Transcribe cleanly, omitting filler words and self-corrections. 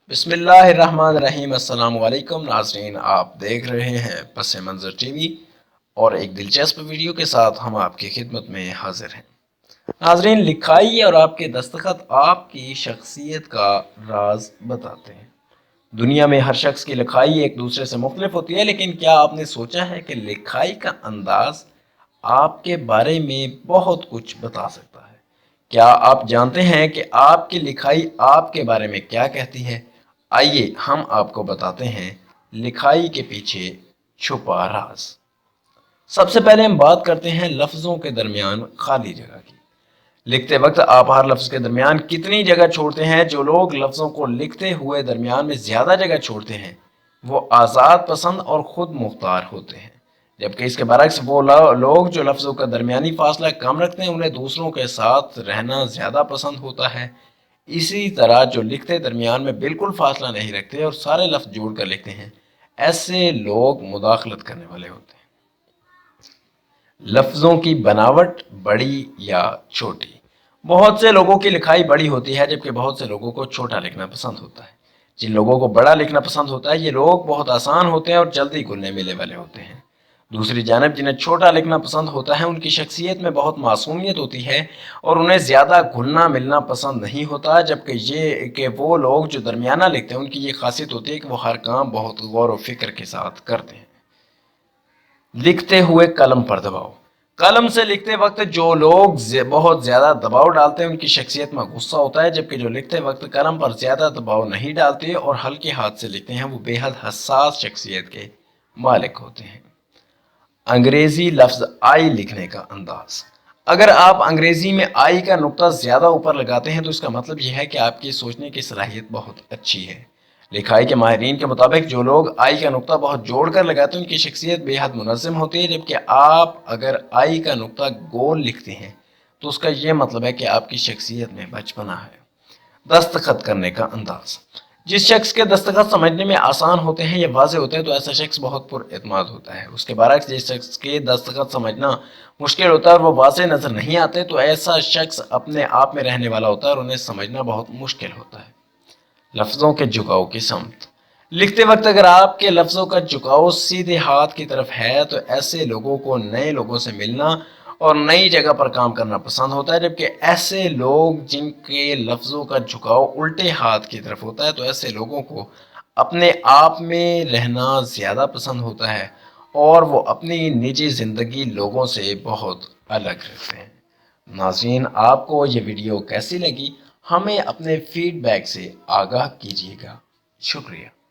بسم اللہ الرحمن الرحیم۔ السلام علیکم ناظرین، آپ دیکھ رہے ہیں پس منظر ٹی وی اور ایک دلچسپ ویڈیو کے ساتھ ہم آپ کی خدمت میں حاضر ہیں۔ ناظرین، لکھائی اور آپ کے دستخط آپ کی شخصیت کا راز بتاتے ہیں۔ دنیا میں ہر شخص کی لکھائی ایک دوسرے سے مختلف ہوتی ہے، لیکن کیا آپ نے سوچا ہے کہ لکھائی کا انداز آپ کے بارے میں بہت کچھ بتا سکتا ہے؟ کیا آپ جانتے ہیں کہ آپ کی لکھائی آپ کے بارے میں کیا کہتی ہے؟ آئیے ہم آپ کو بتاتے ہیں لکھائی کے پیچھے چھپا راز۔ سب سے پہلے ہم بات کرتے ہیں لفظوں کے درمیان خالی جگہ کی۔ لکھتے وقت آپ ہر لفظ کے درمیان کتنی جگہ چھوڑتے ہیں؟ جو لوگ لفظوں کو لکھتے ہوئے درمیان میں زیادہ جگہ چھوڑتے ہیں وہ آزاد پسند اور خود مختار ہوتے ہیں، جبکہ اس کے برعکس وہ لوگ جو لفظوں کا درمیانی فاصلہ کم رکھتے ہیں انہیں دوسروں کے ساتھ رہنا زیادہ پسند ہوتا ہے۔ اسی طرح جو لکھتے درمیان میں بالکل فاصلہ نہیں رکھتے اور سارے لفظ جوڑ کر لکھتے ہیں، ایسے لوگ مداخلت کرنے والے ہوتے ہیں۔ لفظوں کی بناوٹ بڑی یا چھوٹی۔ بہت سے لوگوں کی لکھائی بڑی ہوتی ہے جبکہ بہت سے لوگوں کو چھوٹا لکھنا پسند ہوتا ہے۔ جن لوگوں کو بڑا لکھنا پسند ہوتا ہے یہ لوگ بہت آسان ہوتے ہیں اور جلدی گھلنے ملنے والے ہوتے ہیں۔ دوسری جانب جنہیں چھوٹا لکھنا پسند ہوتا ہے ان کی شخصیت میں بہت معصومیت ہوتی ہے اور انہیں زیادہ گھلنا ملنا پسند نہیں ہوتا، جبکہ یہ کہ وہ لوگ جو درمیانہ لکھتے ہیں ان کی یہ خاصیت ہوتی ہے کہ وہ ہر کام بہت غور و فکر کے ساتھ کرتے ہیں۔ لکھتے ہوئے قلم پر دباؤ۔ قلم سے لکھتے وقت جو لوگ بہت زیادہ دباؤ ڈالتے ہیں ان کی شخصیت میں غصہ ہوتا ہے، جبکہ جو لکھتے وقت قلم پر زیادہ دباؤ نہیں ڈالتے اور ہلکے ہاتھ سے لکھتے ہیں وہ بے حد حساس شخصیت کے مالک ہوتے ہیں۔ انگریزی لفظ آئی لکھنے کا انداز۔ اگر آپ انگریزی میں آئی کا نقطہ زیادہ اوپر لگاتے ہیں تو اس کا مطلب یہ ہے کہ آپ کی سوچنے کی صلاحیت بہت اچھی ہے۔ لکھائی کے ماہرین کے مطابق جو لوگ آئی کا نقطہ بہت جوڑ کر لگاتے ہیں ان کی شخصیت بے حد منظم ہوتی ہے، جبکہ آپ اگر آئی کا نقطہ گول لکھتے ہیں تو اس کا یہ مطلب ہے کہ آپ کی شخصیت میں بچپنا ہے۔ دستخط کرنے کا انداز۔ جس شخص کے دستخط سمجھنے میں آسان ہوتے ہیں یا واضح ہوتے ہیں تو ایسا شخص بہت پر اعتماد ہوتا ہے۔ اس کے برعکس جس شخص کے دستخط سمجھنا مشکل ہوتا ہے اور وہ واضح نظر نہیں آتے تو ایسا شخص اپنے آپ میں رہنے والا ہوتا ہے اور انہیں سمجھنا بہت مشکل ہوتا ہے۔ لفظوں کے جھکاؤ کی سمت۔ لکھتے وقت اگر آپ کے لفظوں کا جھکاؤ سیدھے ہاتھ کی طرف ہے تو ایسے لوگوں کو نئے لوگوں سے ملنا اور نئی جگہ پر کام کرنا پسند ہوتا ہے، جبکہ ایسے لوگ جن کے لفظوں کا جھکاؤ الٹے ہاتھ کی طرف ہوتا ہے تو ایسے لوگوں کو اپنے آپ میں رہنا زیادہ پسند ہوتا ہے اور وہ اپنی نجی زندگی لوگوں سے بہت الگ رکھتے ہیں۔ ناظرین، آپ کو یہ ویڈیو کیسی لگی؟ ہمیں اپنے فیڈ بیک سے آگاہ کیجیے گا۔ شکریہ۔